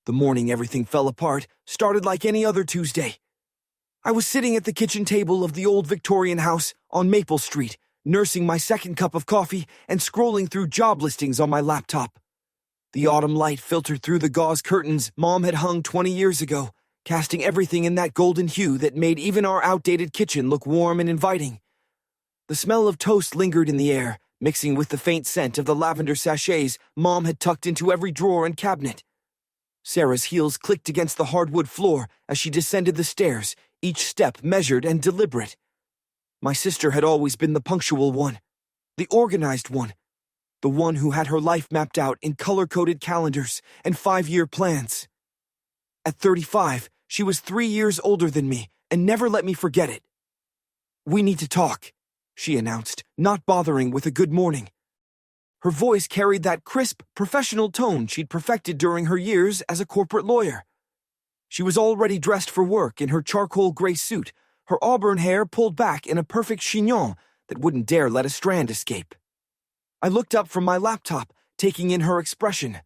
The morning everything fell apart started like any other Tuesday. I was sitting at the kitchen table of the old Victorian house on Maple Street, nursing my second cup of coffee and scrolling through job listings on my laptop. The autumn light filtered through the gauze curtains Mom had hung 20 years ago, casting everything in that golden hue that made even our outdated kitchen look warm and inviting. The smell of toast lingered in the air, mixing with the faint scent of the lavender sachets Mom had tucked into every drawer and cabinet. Sarah's heels clicked against the hardwood floor as she descended the stairs, each step measured and deliberate. My sister had always been the punctual one, the organized one, the one who had her life mapped out in color-coded calendars and 5-year plans. At 35, she was 3 years older than me and never let me forget it. "We need to talk," she announced, not bothering with a good morning. Her voice carried that crisp, professional tone she'd perfected during her years as a corporate lawyer. She was already dressed for work in her charcoal gray suit, her auburn hair pulled back in a perfect chignon that wouldn't dare let a strand escape. I looked up from my laptop, taking in her expression.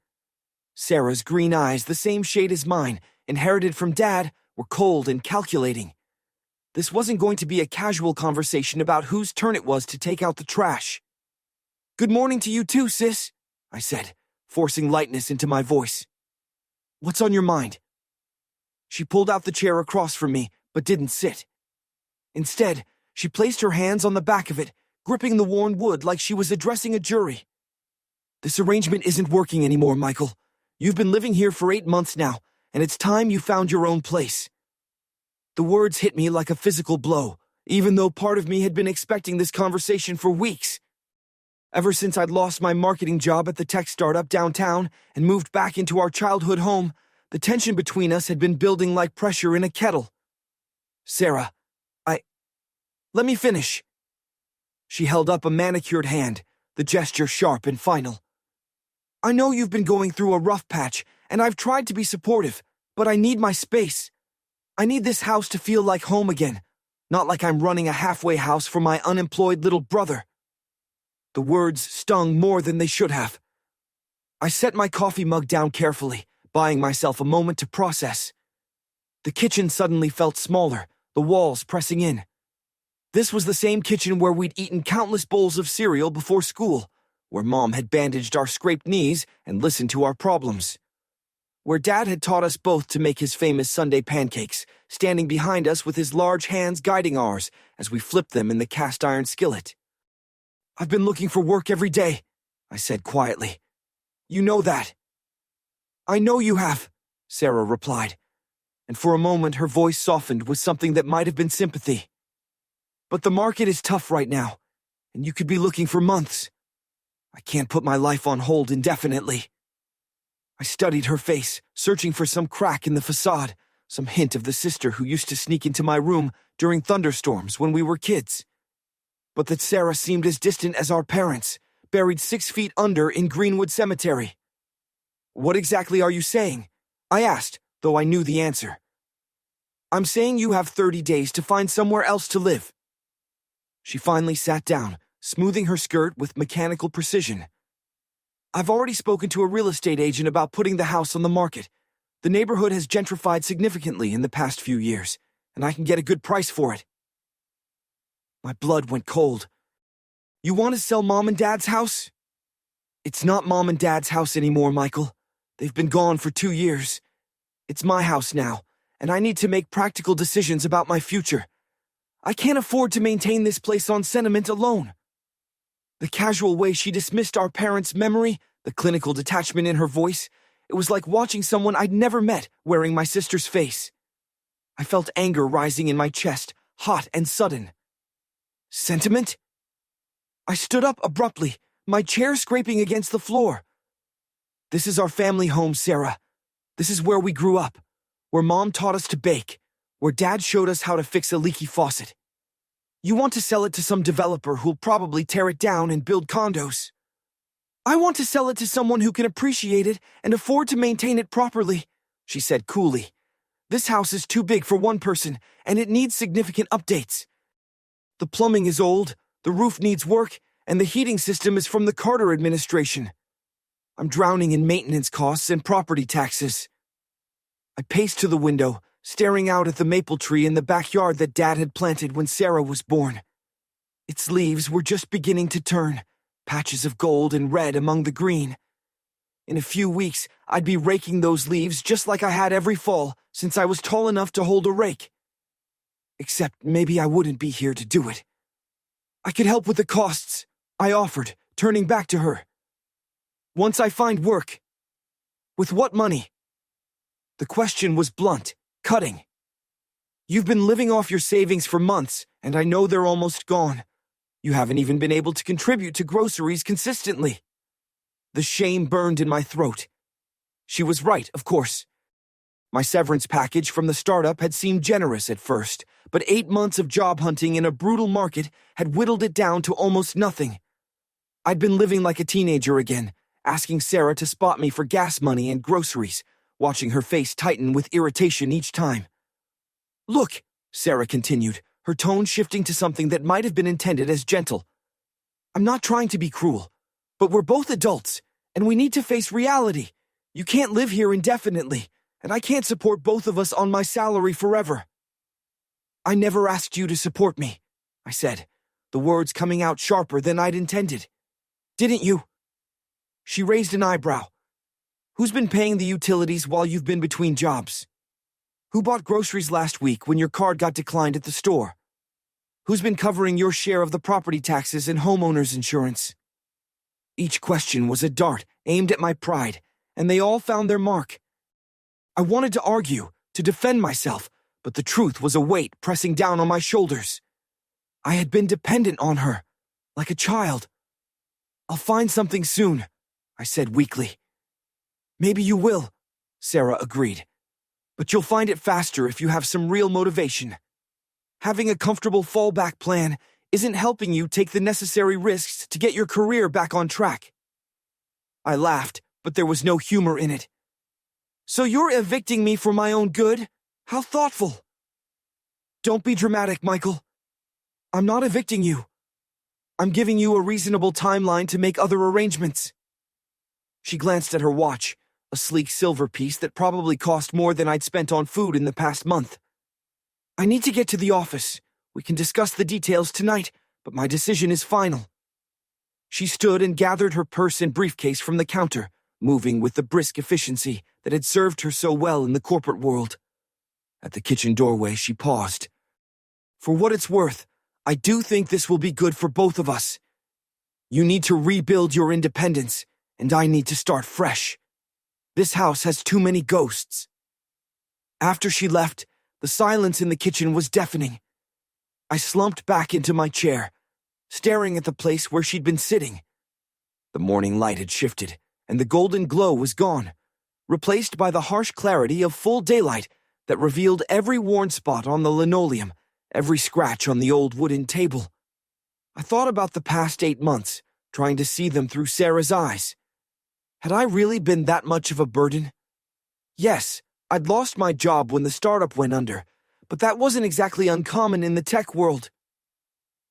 Sarah's green eyes, the same shade as mine, inherited from Dad, were cold and calculating. This wasn't going to be a casual conversation about whose turn it was to take out the trash. "Good morning to you too, sis," I said, forcing lightness into my voice. "What's on your mind?" She pulled out the chair across from me, but didn't sit. Instead, she placed her hands on the back of it, gripping the worn wood like she was addressing a jury. "This arrangement isn't working anymore, Michael. You've been living here for 8 months now, and it's time you found your own place." The words hit me like a physical blow, even though part of me had been expecting this conversation for weeks. Ever since I'd lost my marketing job at the tech startup downtown and moved back into our childhood home, the tension between us had been building like pressure in a kettle. "Sarah, let me finish." She held up a manicured hand, the gesture sharp and final. "I know you've been going through a rough patch, and I've tried to be supportive, but I need my space. I need this house to feel like home again, not like I'm running a halfway house for my unemployed little brother." The words stung more than they should have. I set my coffee mug down carefully, buying myself a moment to process. The kitchen suddenly felt smaller, the walls pressing in. This was the same kitchen where we'd eaten countless bowls of cereal before school, where Mom had bandaged our scraped knees and listened to our problems, where Dad had taught us both to make his famous Sunday pancakes, standing behind us with his large hands guiding ours as we flipped them in the cast-iron skillet. "I've been looking for work every day," I said quietly. "You know that." "I know you have," Sarah replied, and for a moment her voice softened with something that might have been sympathy. "But the market is tough right now, and you could be looking for months. I can't put my life on hold indefinitely." I studied her face, searching for some crack in the facade, some hint of the sister who used to sneak into my room during thunderstorms when we were kids. But that Sarah seemed as distant as our parents, buried 6 feet under in Greenwood Cemetery. "What exactly are you saying?" I asked, though I knew the answer. "I'm saying you have 30 days to find somewhere else to live." She finally sat down, smoothing her skirt with mechanical precision. "I've already spoken to a real estate agent about putting the house on the market. The neighborhood has gentrified significantly in the past few years, and I can get a good price for it." My blood went cold. "You want to sell Mom and Dad's house?" "It's not Mom and Dad's house anymore, Michael. They've been gone for 2 years. It's my house now, and I need to make practical decisions about my future. I can't afford to maintain this place on sentiment alone." The casual way she dismissed our parents' memory, the clinical detachment in her voice, it was like watching someone I'd never met wearing my sister's face. I felt anger rising in my chest, hot and sudden. "Sentiment?" I stood up abruptly, my chair scraping against the floor. "This is our family home, Sarah. This is where we grew up, where Mom taught us to bake, where Dad showed us how to fix a leaky faucet. You want to sell it to some developer who'll probably tear it down and build condos. I want to sell it to someone who can appreciate it and afford to maintain it properly," she said coolly. "This house is too big for one person, and it needs significant updates. The plumbing is old, the roof needs work, and the heating system is from the Carter administration. I'm drowning in maintenance costs and property taxes." I paced to the window, staring out at the maple tree in the backyard that Dad had planted when Sarah was born. Its leaves were just beginning to turn, patches of gold and red among the green. In a few weeks, I'd be raking those leaves just like I had every fall since I was tall enough to hold a rake. Except maybe I wouldn't be here to do it. I could help with the costs, I offered, turning back to her. Once I find work. With what money? The question was blunt, cutting. You've been living off your savings for months, and I know they're almost gone. You haven't even been able to contribute to groceries consistently. The shame burned in my throat. She was right, of course. My severance package from the startup had seemed generous at first, but 8 months of job hunting in a brutal market had whittled it down to almost nothing. I'd been living like a teenager again, asking Sarah to spot me for gas money and groceries, watching her face tighten with irritation each time. Look, Sarah continued, her tone shifting to something that might have been intended as gentle. I'm not trying to be cruel, but we're both adults, and we need to face reality. You can't live here indefinitely, and I can't support both of us on my salary forever. I never asked you to support me, I said, the words coming out sharper than I'd intended. Didn't you? She raised an eyebrow. Who's been paying the utilities while you've been between jobs? Who bought groceries last week when your card got declined at the store? Who's been covering your share of the property taxes and homeowner's insurance? Each question was a dart aimed at my pride, and they all found their mark. I wanted to argue, to defend myself, but the truth was a weight pressing down on my shoulders. I had been dependent on her, like a child. I'll find something soon, I said weakly. Maybe you will, Sarah agreed. But you'll find it faster if you have some real motivation. Having a comfortable fallback plan isn't helping you take the necessary risks to get your career back on track. I laughed, but there was no humor in it. So you're evicting me for my own good? How thoughtful. Don't be dramatic, Michael. I'm not evicting you. I'm giving you a reasonable timeline to make other arrangements. She glanced at her watch, a sleek silver piece that probably cost more than I'd spent on food in the past month. I need to get to the office. We can discuss the details tonight, but my decision is final. She stood and gathered her purse and briefcase from the counter, moving with the brisk efficiency that had served her so well in the corporate world. At the kitchen doorway, she paused. For what it's worth, I do think this will be good for both of us. You need to rebuild your independence, and I need to start fresh. This house has too many ghosts. After she left, the silence in the kitchen was deafening. I slumped back into my chair, staring at the place where she'd been sitting. The morning light had shifted, and the golden glow was gone, replaced by the harsh clarity of full daylight that revealed every worn spot on the linoleum, every scratch on the old wooden table. I thought about the past 8 months, trying to see them through Sarah's eyes. Had I really been that much of a burden? Yes, I'd lost my job when the startup went under, but that wasn't exactly uncommon in the tech world.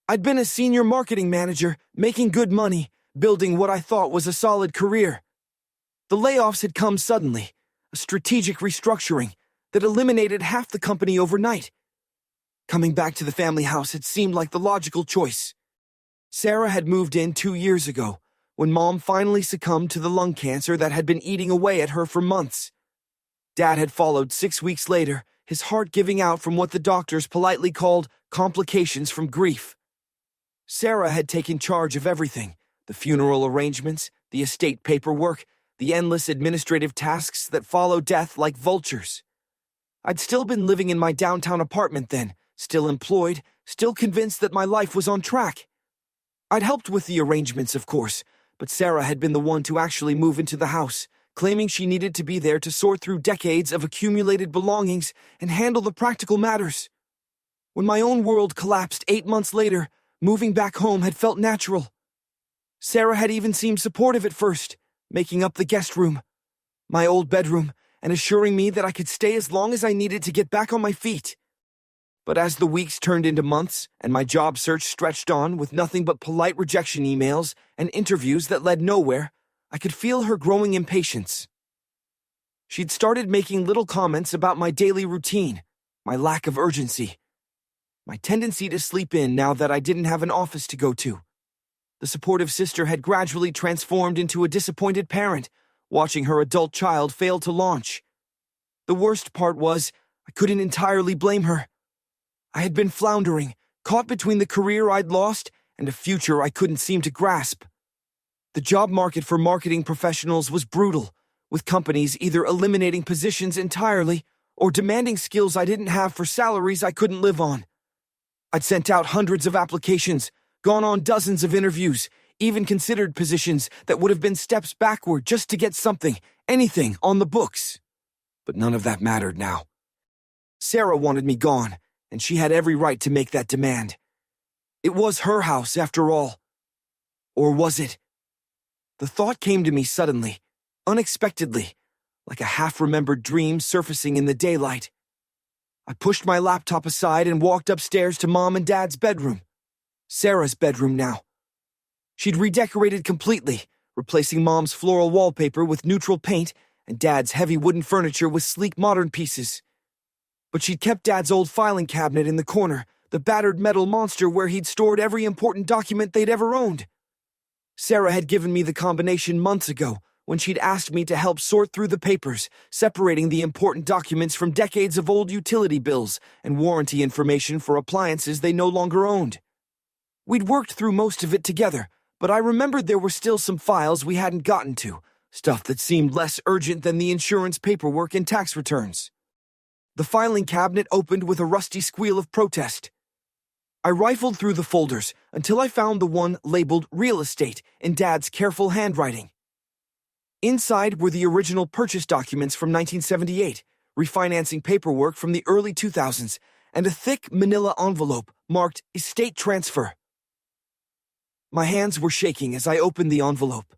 I'd been a senior marketing manager, making good money, building what I thought was a solid career. The layoffs had come suddenly, a strategic restructuring that eliminated half the company overnight. Coming back to the family house had seemed like the logical choice. Sarah had moved in 2 years ago, when Mom finally succumbed to the lung cancer that had been eating away at her for months. Dad had followed 6 weeks later, his heart giving out from what the doctors politely called complications from grief. Sarah had taken charge of everything, the funeral arrangements, the estate paperwork, the endless administrative tasks that follow death like vultures. I'd still been living in my downtown apartment then, still employed, still convinced that my life was on track. I'd helped with the arrangements, of course, but Sarah had been the one to actually move into the house, claiming she needed to be there to sort through decades of accumulated belongings and handle the practical matters. When my own world collapsed 8 months later, moving back home had felt natural. Sarah had even seemed supportive at first, making up the guest room, my old bedroom, and assuring me that I could stay as long as I needed to get back on my feet. But as the weeks turned into months and my job search stretched on with nothing but polite rejection emails and interviews that led nowhere, I could feel her growing impatience. She'd started making little comments about my daily routine, my lack of urgency, my tendency to sleep in now that I didn't have an office to go to. The supportive sister had gradually transformed into a disappointed parent, watching her adult child fail to launch. The worst part was, I couldn't entirely blame her. I had been floundering, caught between the career I'd lost and a future I couldn't seem to grasp. The job market for marketing professionals was brutal, with companies either eliminating positions entirely or demanding skills I didn't have for salaries I couldn't live on. I'd sent out hundreds of applications, gone on dozens of interviews, even considered positions that would have been steps backward just to get something, anything, on the books. But none of that mattered now. Sarah wanted me gone, and she had every right to make that demand. It was her house, after all. Or was it? The thought came to me suddenly, unexpectedly, like a half-remembered dream surfacing in the daylight. I pushed my laptop aside and walked upstairs to Mom and Dad's bedroom. Sarah's bedroom now. She'd redecorated completely, replacing Mom's floral wallpaper with neutral paint and Dad's heavy wooden furniture with sleek modern pieces. But she'd kept Dad's old filing cabinet in the corner, the battered metal monster where he'd stored every important document they'd ever owned. Sarah had given me the combination months ago, when she'd asked me to help sort through the papers, separating the important documents from decades of old utility bills and warranty information for appliances they no longer owned. We'd worked through most of it together, but I remembered there were still some files we hadn't gotten to, stuff that seemed less urgent than the insurance paperwork and tax returns. The filing cabinet opened with a rusty squeal of protest. I rifled through the folders until I found the one labeled Real Estate in Dad's careful handwriting. Inside were the original purchase documents from 1978, refinancing paperwork from the early 2000s, and a thick manila envelope marked Estate Transfer. My hands were shaking as I opened the envelope.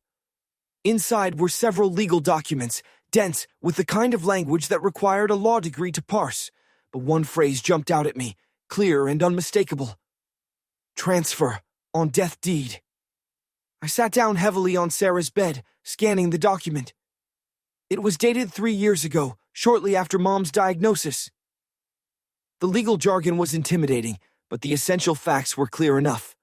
Inside were several legal documents, dense with the kind of language that required a law degree to parse, but one phrase jumped out at me, clear and unmistakable. Transfer on death deed. I sat down heavily on Sarah's bed, scanning the document. It was dated 3 years ago, shortly after Mom's diagnosis. The legal jargon was intimidating, but the essential facts were clear enough.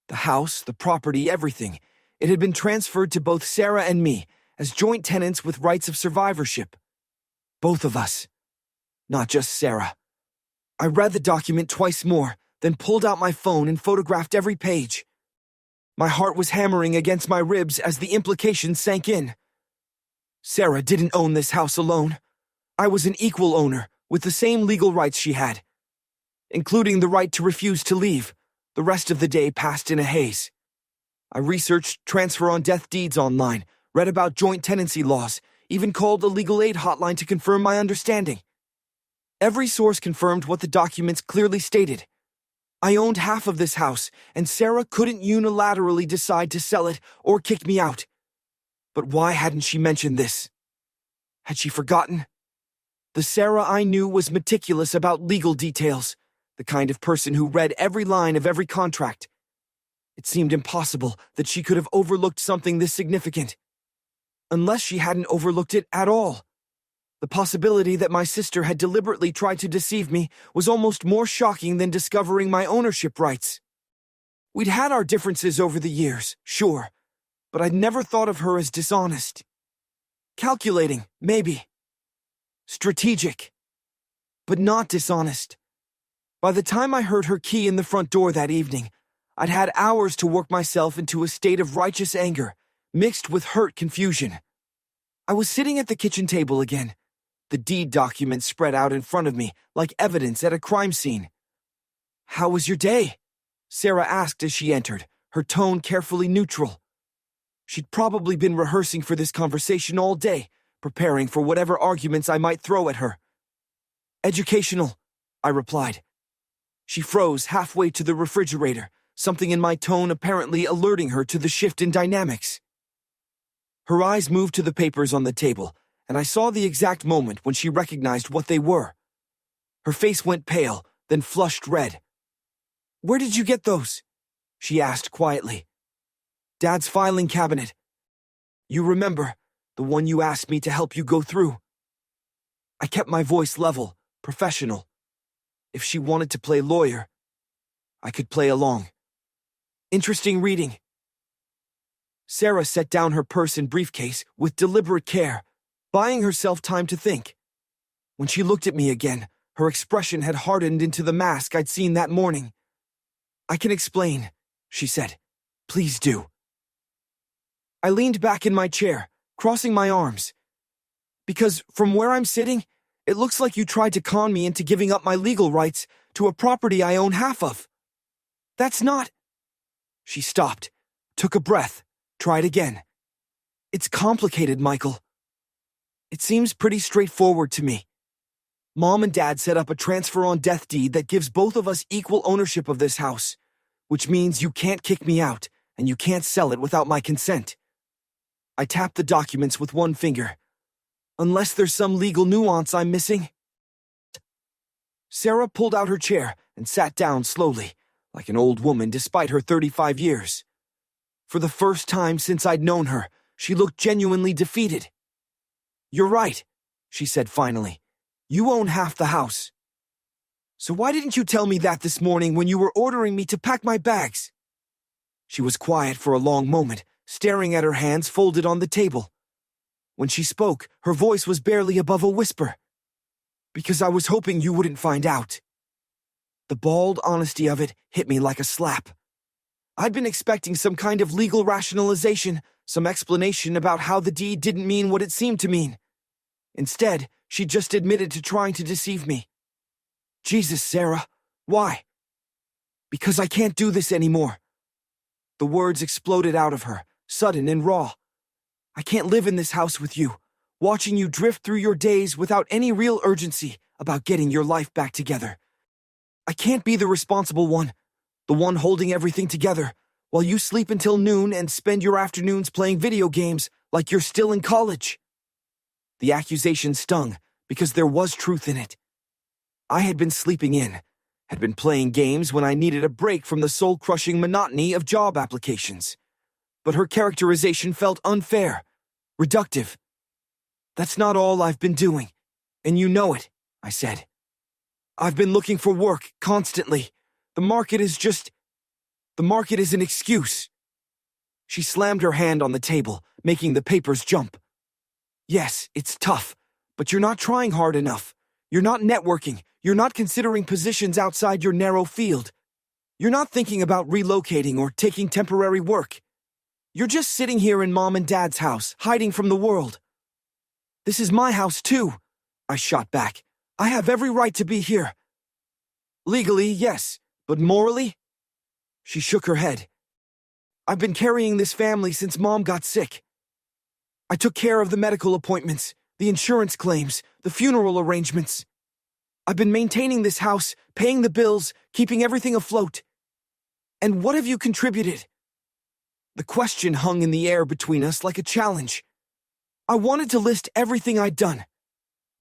The house, the property, everything. It had been transferred to both Sarah and me, as joint tenants with rights of survivorship. Both of us. Not just Sarah. I read the document twice more, then pulled out my phone and photographed every page. My heart was hammering against my ribs as the implications sank in. Sarah didn't own this house alone. I was an equal owner, with the same legal rights she had, including the right to refuse to leave. The rest of the day passed in a haze. I researched transfer on death deeds online, read about joint tenancy laws, even called a legal aid hotline to confirm my understanding. Every source confirmed what the documents clearly stated. I owned half of this house, and Sarah couldn't unilaterally decide to sell it or kick me out. But why hadn't she mentioned this? Had she forgotten? The Sarah I knew was meticulous about legal details, the kind of person who read every line of every contract. It seemed impossible that she could have overlooked something this significant. Unless she hadn't overlooked it at all. The possibility that my sister had deliberately tried to deceive me was almost more shocking than discovering my ownership rights. We'd had our differences over the years, sure, but I'd never thought of her as dishonest. Calculating, maybe. Strategic, but not dishonest. By the time I heard her key in the front door that evening, I'd had hours to work myself into a state of righteous anger, mixed with hurt confusion. I was sitting at the kitchen table again, the deed document spread out in front of me like evidence at a crime scene. "How was your day?" Sarah asked as she entered, her tone carefully neutral. She'd probably been rehearsing for this conversation all day, preparing for whatever arguments I might throw at her. "Educational," I replied. She froze halfway to the refrigerator, something in my tone apparently alerting her to the shift in dynamics. Her eyes moved to the papers on the table, and I saw the exact moment when she recognized what they were. Her face went pale, then flushed red. "Where did you get those?" she asked quietly. "Dad's filing cabinet. You remember, the one you asked me to help you go through?" I kept my voice level, professional. If she wanted to play lawyer, I could play along. Interesting reading. Sarah set down her purse and briefcase with deliberate care, buying herself time to think. When she looked at me again, her expression had hardened into the mask I'd seen that morning. "I can explain," she said. "Please do." I leaned back in my chair, crossing my arms. "Because from where I'm sitting, it looks like you tried to con me into giving up my legal rights to a property I own half of. That's not—" She stopped, took a breath, tried again. "It's complicated, Michael. It seems pretty straightforward to me. Mom and Dad set up a transfer on death deed that gives both of us equal ownership of this house, which means you can't kick me out and you can't sell it without my consent." I tapped the documents with one finger. "Unless there's some legal nuance I'm missing." Sarah pulled out her chair and sat down slowly, like an old woman despite her 35 years. For the first time since I'd known her, she looked genuinely defeated. "You're right," she said finally. "You own half the house. So why didn't you tell me that this morning when you were ordering me to pack my bags?" She was quiet for a long moment, staring at her hands folded on the table. When she spoke, her voice was barely above a whisper. "Because I was hoping you wouldn't find out." The bald honesty of it hit me like a slap. I'd been expecting some kind of legal rationalization, some explanation about how the deed didn't mean what it seemed to mean. Instead, she just admitted to trying to deceive me. "Jesus, Sarah, why?" "Because I can't do this anymore." The words exploded out of her, sudden and raw. "I can't live in this house with you, watching you drift through your days without any real urgency about getting your life back together. I can't be the responsible one, the one holding everything together, while you sleep until noon and spend your afternoons playing video games like you're still in college." The accusation stung, because there was truth in it. I had been sleeping in, had been playing games when I needed a break from the soul-crushing monotony of job applications. But her characterization felt unfair, reductive. "That's not all I've been doing, and you know it," I said. "I've been looking for work, constantly. The market is an excuse." She slammed her hand on the table, making the papers jump. "Yes, it's tough, but you're not trying hard enough. You're not networking. You're not considering positions outside your narrow field. You're not thinking about relocating or taking temporary work. You're just sitting here in Mom and Dad's house, hiding from the world." "This is my house too," I shot back. "I have every right to be here." "Legally, yes, but morally?" She shook her head. "I've been carrying this family since Mom got sick. I took care of the medical appointments, the insurance claims, the funeral arrangements. I've been maintaining this house, paying the bills, keeping everything afloat. And what have you contributed?" The question hung in the air between us like a challenge. I wanted to list everything I'd done.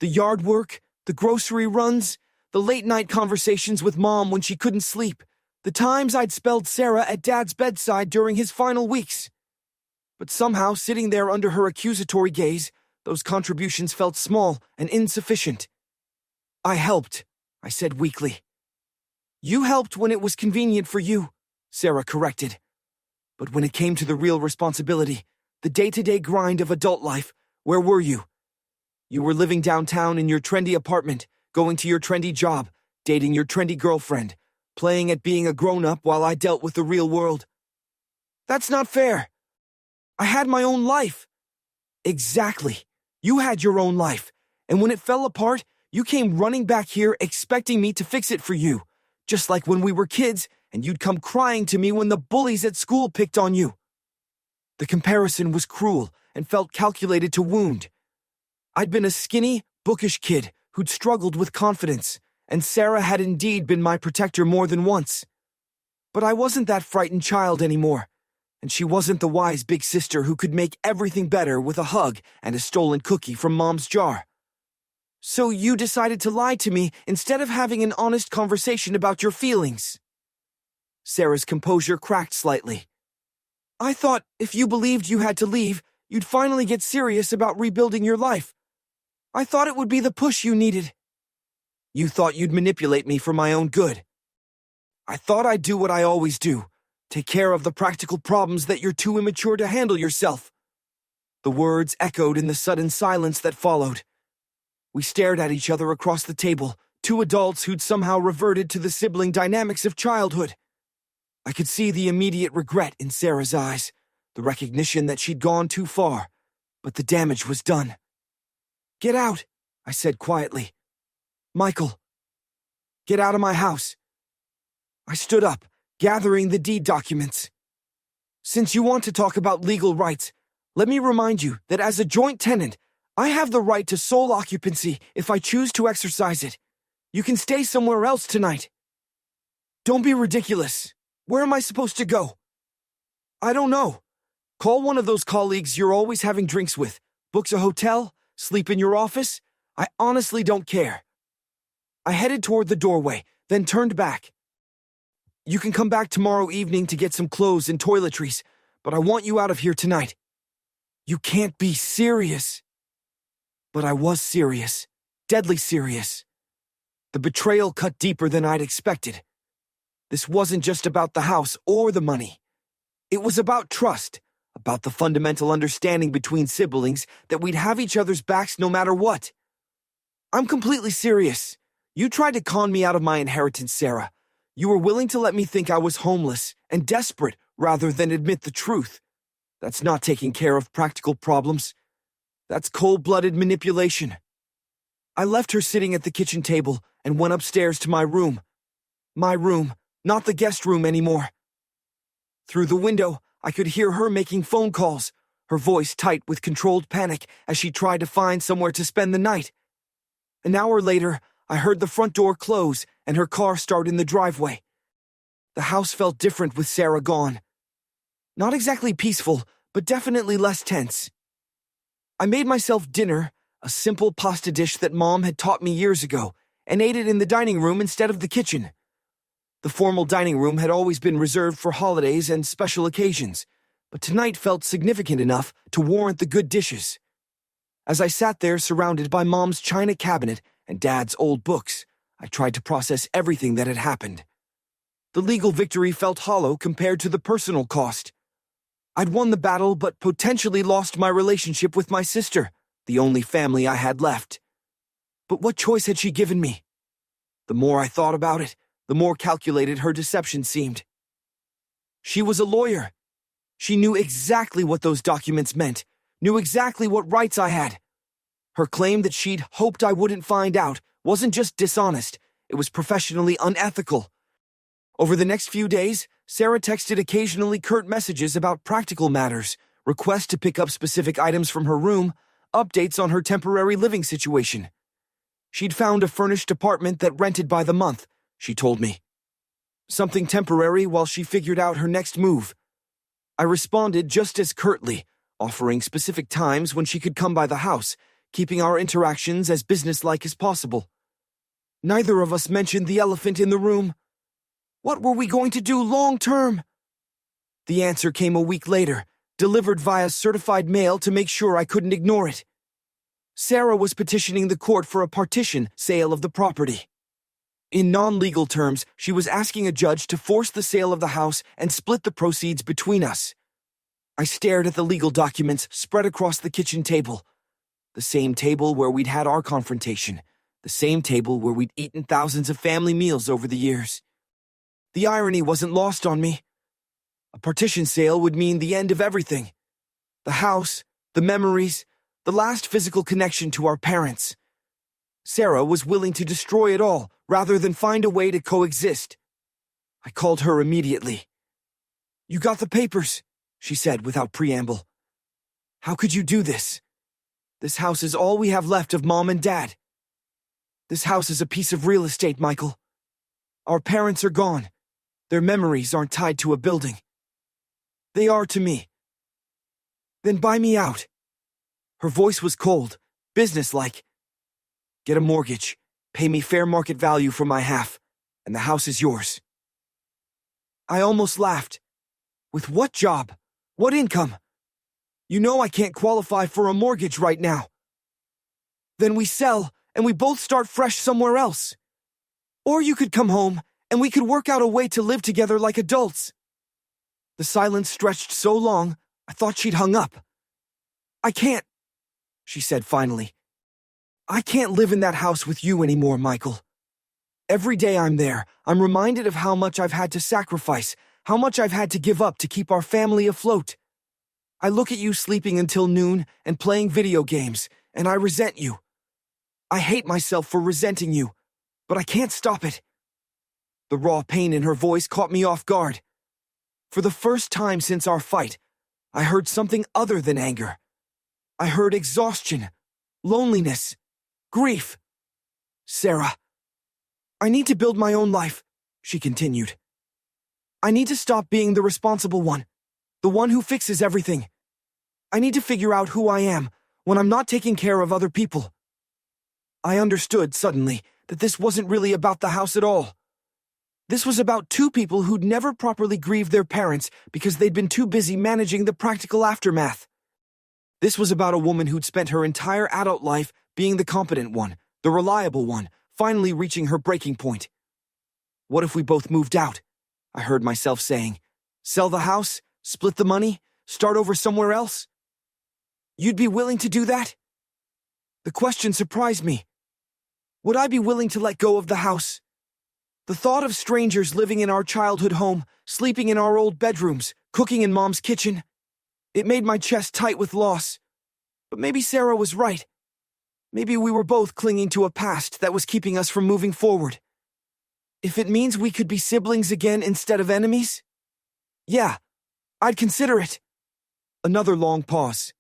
The yard work, the grocery runs, the late-night conversations with Mom when she couldn't sleep, the times I'd spelled Sarah at Dad's bedside during his final weeks. But somehow, sitting there under her accusatory gaze, those contributions felt small and insufficient. "I helped," I said weakly. "You helped when it was convenient for you," Sarah corrected. "But when it came to the real responsibility, the day-to-day grind of adult life, where were you? You were living downtown in your trendy apartment, going to your trendy job, dating your trendy girlfriend, playing at being a grown-up while I dealt with the real world. That's not fair. I had my own life." "Exactly. You had your own life, and when it fell apart, you came running back here expecting me to fix it for you, just like when we were kids and you'd come crying to me when the bullies at school picked on you." The comparison was cruel and felt calculated to wound. I'd been a skinny, bookish kid who'd struggled with confidence, and Sarah had indeed been my protector more than once. But I wasn't that frightened child anymore, and she wasn't the wise big sister who could make everything better with a hug and a stolen cookie from Mom's jar. "So you decided to lie to me instead of having an honest conversation about your feelings." Sarah's composure cracked slightly. "I thought if you believed you had to leave, you'd finally get serious about rebuilding your life. I thought it would be the push you needed. You thought you'd manipulate me for my own good. I thought I'd do what I always do, take care of the practical problems that you're too immature to handle yourself. The words echoed in the sudden silence that followed. We stared at each other across the table, two adults who'd somehow reverted to the sibling dynamics of childhood. I could see the immediate regret in Sarah's eyes, the recognition that she'd gone too far, but the damage was done. "Get out," I said quietly. "Michael, get out of my house." I stood up, gathering the deed documents. "Since you want to talk about legal rights, let me remind you that as a joint tenant, I have the right to sole occupancy if I choose to exercise it. You can stay somewhere else tonight." "Don't be ridiculous. Where am I supposed to go?" "I don't know. Call one of those colleagues you're always having drinks with, book a hotel, sleep in your office. I honestly don't care." I headed toward the doorway, then turned back. "You can come back tomorrow evening to get some clothes and toiletries, but I want you out of here tonight." "You can't be serious." But I was serious, deadly serious. The betrayal cut deeper than I'd expected. This wasn't just about the house or the money. It was about trust, about the fundamental understanding between siblings that we'd have each other's backs no matter what. "I'm completely serious. You tried to con me out of my inheritance, Sarah. You were willing to let me think I was homeless and desperate rather than admit the truth. That's not taking care of practical problems. That's cold-blooded manipulation." I left her sitting at the kitchen table and went upstairs to my room. My room, not the guest room anymore. Through the window, I could hear her making phone calls, her voice tight with controlled panic as she tried to find somewhere to spend the night. An hour later, I heard the front door close and her car start in the driveway. The house felt different with Sarah gone. Not exactly peaceful, but definitely less tense. I made myself dinner, a simple pasta dish that Mom had taught me years ago, and ate it in the dining room instead of the kitchen. The formal dining room had always been reserved for holidays and special occasions, but tonight felt significant enough to warrant the good dishes. As I sat there surrounded by Mom's china cabinet and Dad's old books, I tried to process everything that had happened. The legal victory felt hollow compared to the personal cost. I'd won the battle but potentially lost my relationship with my sister, the only family I had left. But what choice had she given me? The more I thought about it, the more calculated her deception seemed. She was a lawyer. She knew exactly what those documents meant, knew exactly what rights I had. Her claim that she'd hoped I wouldn't find out wasn't just dishonest, it was professionally unethical. Over the next few days, Sarah texted occasionally curt messages about practical matters, requests to pick up specific items from her room, updates on her temporary living situation. She'd found a furnished apartment that rented by the month, she told me. Something temporary while she figured out her next move. I responded just as curtly, offering specific times when she could come by the house, keeping our interactions as businesslike as possible. Neither of us mentioned the elephant in the room. What were we going to do long-term? The answer came a week later, delivered via certified mail to make sure I couldn't ignore it. Sarah was petitioning the court for a partition sale of the property. In non-legal terms, she was asking a judge to force the sale of the house and split the proceeds between us. I stared at the legal documents spread across the kitchen table. The same table where we'd had our confrontation. The same table where we'd eaten thousands of family meals over the years. The irony wasn't lost on me. A partition sale would mean the end of everything. The house, the memories, the last physical connection to our parents. Sarah was willing to destroy it all rather than find a way to coexist. I called her immediately. "You got the papers," she said without preamble. "How could you do this? This house is all we have left of Mom and Dad. This house is a piece of real estate, Michael. Our parents are gone. Their memories aren't tied to a building. They are to me. Then buy me out." Her voice was cold, businesslike. "Get a mortgage, pay me fair market value for my half, and the house is yours." I almost laughed. With what job? What income? You know I can't qualify for a mortgage right now. Then we sell, and we both start fresh somewhere else. Or you could come home, and we could work out a way to live together like adults." The silence stretched so long, I thought she'd hung up. "I can't," she said finally. "I can't live in that house with you anymore, Michael. Every day I'm there, I'm reminded of how much I've had to sacrifice, how much I've had to give up to keep our family afloat. I look at you sleeping until noon and playing video games, and I resent you. I hate myself for resenting you, but I can't stop it." The raw pain in her voice caught me off guard. For the first time since our fight, I heard something other than anger. I heard exhaustion, loneliness, grief. "Sarah, I need to build my own life," she continued. "I need to stop being the responsible one, the one who fixes everything. I need to figure out who I am when I'm not taking care of other people." I understood suddenly that this wasn't really about the house at all. This was about two people who'd never properly grieved their parents because they'd been too busy managing the practical aftermath. This was about a woman who'd spent her entire adult life being the competent one, the reliable one, finally reaching her breaking point. "What if we both moved out?" I heard myself saying. "Sell the house, split the money, start over somewhere else?" "You'd be willing to do that?" The question surprised me. Would I be willing to let go of the house? The thought of strangers living in our childhood home, sleeping in our old bedrooms, cooking in Mom's kitchen, it made my chest tight with loss. But maybe Sarah was right. Maybe we were both clinging to a past that was keeping us from moving forward. If it means we could be siblings again instead of enemies? Yeah, I'd consider it. Another long pause.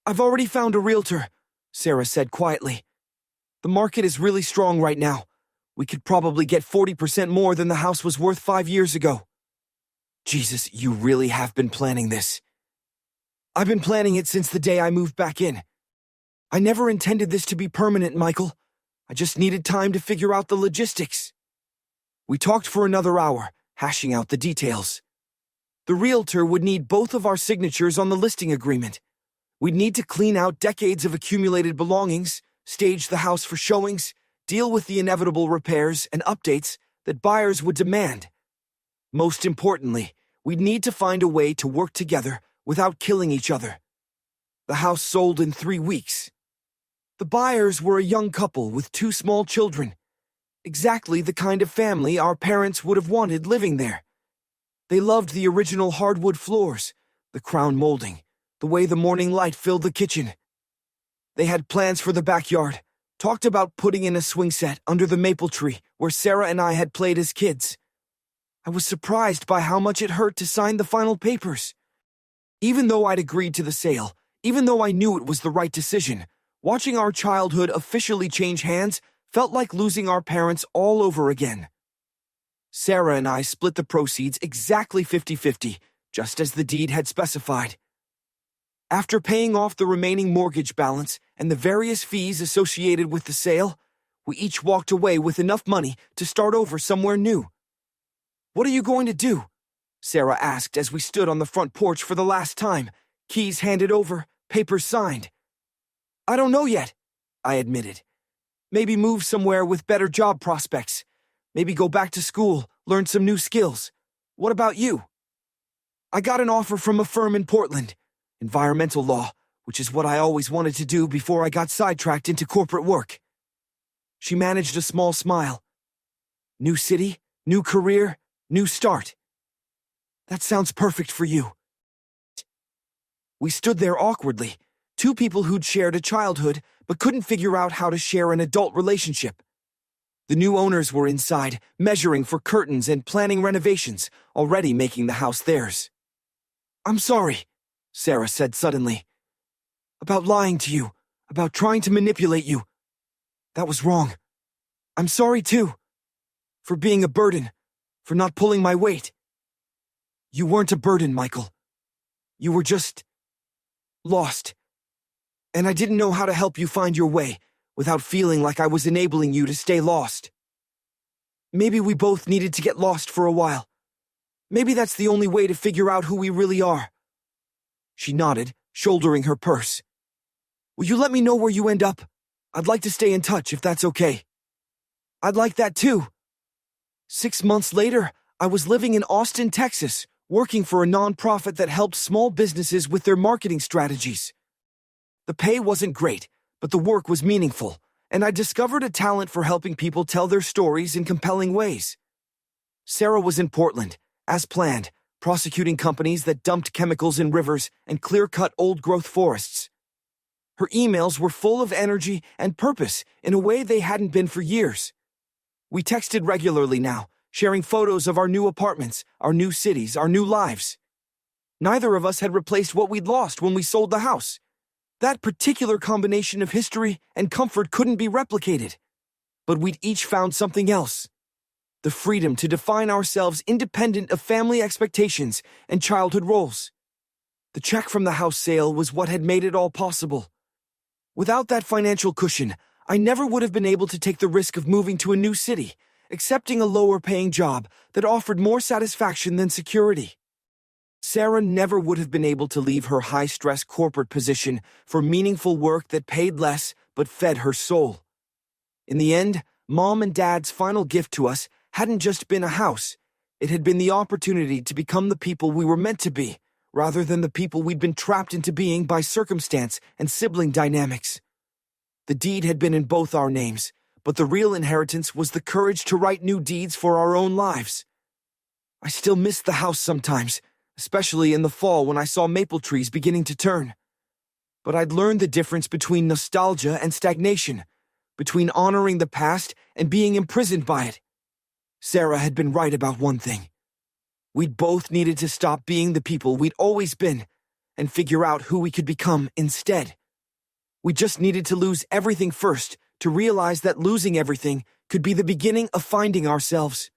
"I've already found a realtor," Sarah said quietly. "The market is really strong right now. We could probably get 40% more than the house was worth 5 years ago." "Jesus, you really have been planning this." "I've been planning it since the day I moved back in. I never intended this to be permanent, Michael. I just needed time to figure out the logistics." We talked for another hour, hashing out the details. The realtor would need both of our signatures on the listing agreement. We'd need to clean out decades of accumulated belongings, stage the house for showings, deal with the inevitable repairs and updates that buyers would demand. Most importantly, we'd need to find a way to work together without killing each other. The house sold in 3 weeks. The buyers were a young couple with 2 small children. Exactly the kind of family our parents would have wanted living there. They loved the original hardwood floors, the crown molding, the way the morning light filled the kitchen. They had plans for the backyard, talked about putting in a swing set under the maple tree where Sarah and I had played as kids. I was surprised by how much it hurt to sign the final papers. Even though I'd agreed to the sale, even though I knew it was the right decision, watching our childhood officially change hands felt like losing our parents all over again. Sarah and I split the proceeds exactly 50-50, just as the deed had specified. After paying off the remaining mortgage balance and the various fees associated with the sale, we each walked away with enough money to start over somewhere new. "What are you going to do?" Sarah asked as we stood on the front porch for the last time, keys handed over, papers signed. "I don't know yet," I admitted. "Maybe move somewhere with better job prospects. Maybe go back to school, learn some new skills. What about you?" "I got an offer from a firm in Portland, environmental law, which is what I always wanted to do before I got sidetracked into corporate work." She managed a small smile. "New city, new career, new start. That sounds perfect for you." We stood there awkwardly, two people who'd shared a childhood but couldn't figure out how to share an adult relationship. The new owners were inside, measuring for curtains and planning renovations, already making the house theirs. "I'm sorry," Sarah said suddenly. "About lying to you, about trying to manipulate you. That was wrong. I'm sorry too. For being a burden, for not pulling my weight." "You weren't a burden, Michael. You were just lost. And I didn't know how to help you find your way without feeling like I was enabling you to stay lost. Maybe we both needed to get lost for a while. Maybe that's the only way to figure out who we really are." She nodded, shouldering her purse. "Will you let me know where you end up?" I'd like to stay in touch if that's okay. I'd like that too. 6 months later, I was living in Austin, Texas, working for a nonprofit that helped small businesses with their marketing strategies. The pay wasn't great, but the work was meaningful, and I discovered a talent for helping people tell their stories in compelling ways. Sarah was in Portland, as planned, prosecuting companies that dumped chemicals in rivers and clear-cut old-growth forests. Her emails were full of energy and purpose in a way they hadn't been for years. We texted regularly now, sharing photos of our new apartments, our new cities, our new lives. Neither of us had replaced what we'd lost when we sold the house. That particular combination of history and comfort couldn't be replicated. But we'd each found something else. The freedom to define ourselves independent of family expectations and childhood roles. The check from the house sale was what had made it all possible. Without that financial cushion, I never would have been able to take the risk of moving to a new city, accepting a lower-paying job that offered more satisfaction than security. Sarah never would have been able to leave her high-stress corporate position for meaningful work that paid less but fed her soul. In the end, Mom and Dad's final gift to us hadn't just been a house. It had been the opportunity to become the people we were meant to be, rather than the people we'd been trapped into being by circumstance and sibling dynamics. The deed had been in both our names, but the real inheritance was the courage to write new deeds for our own lives. I still missed the house sometimes, especially in the fall when I saw maple trees beginning to turn. But I'd learned the difference between nostalgia and stagnation, between honoring the past and being imprisoned by it. Sarah had been right about one thing. We'd both needed to stop being the people we'd always been and figure out who we could become instead. We just needed to lose everything first to realize that losing everything could be the beginning of finding ourselves.